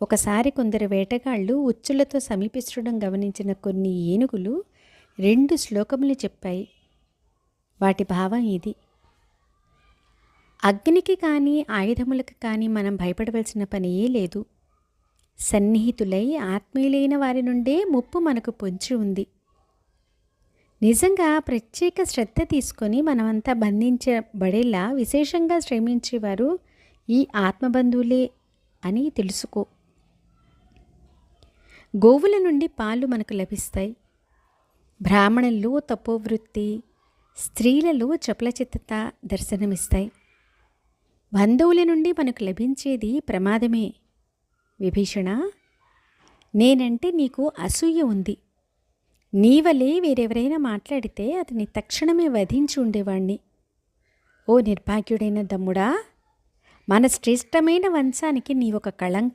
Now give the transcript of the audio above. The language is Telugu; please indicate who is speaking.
Speaker 1: ఒకసారి కొందరు వేటగాళ్ళు ఉచ్చులతో సమీపిస్తడం గమనించిన కొన్ని ఏనుగులు 2 శ్లోకములు చెప్పాయి. వాటి భావం ఇది: అగ్నికి కానీ ఆయుధములకు కానీ మనం భయపడవలసిన పనియే లేదు. సన్నిహితులై ఆత్మీయులైన వారి నుండే ముప్పు మనకు పొంచి ఉంది. నిజంగా ప్రత్యేక శ్రద్ధ తీసుకొని మనమంతా బంధించబడేలా విశేషంగా శ్రమించేవారు ఈ ఆత్మబంధువులే అని తెలుసుకో. గోవుల నుండి పాలు మనకు లభిస్తాయి. బ్రాహ్మణుల్లో తపోవృత్తి, స్త్రీలలో చపలచిత్తత దర్శనమిస్తాయి. బంధువుల నుండి మనకు లభించేది ప్రమాదమే. విభీషణ, నేనంటే నీకు అసూయ ఉంది. నీవలే వేరెవరైనా మాట్లాడితే అతని తక్షణమే వధించి ఉండేవాణ్ణి. ఓ నిర్భాగ్యుడైన దమ్ముడా, మన శ్రేష్టమైన వంశానికి నీవొక కళంకం.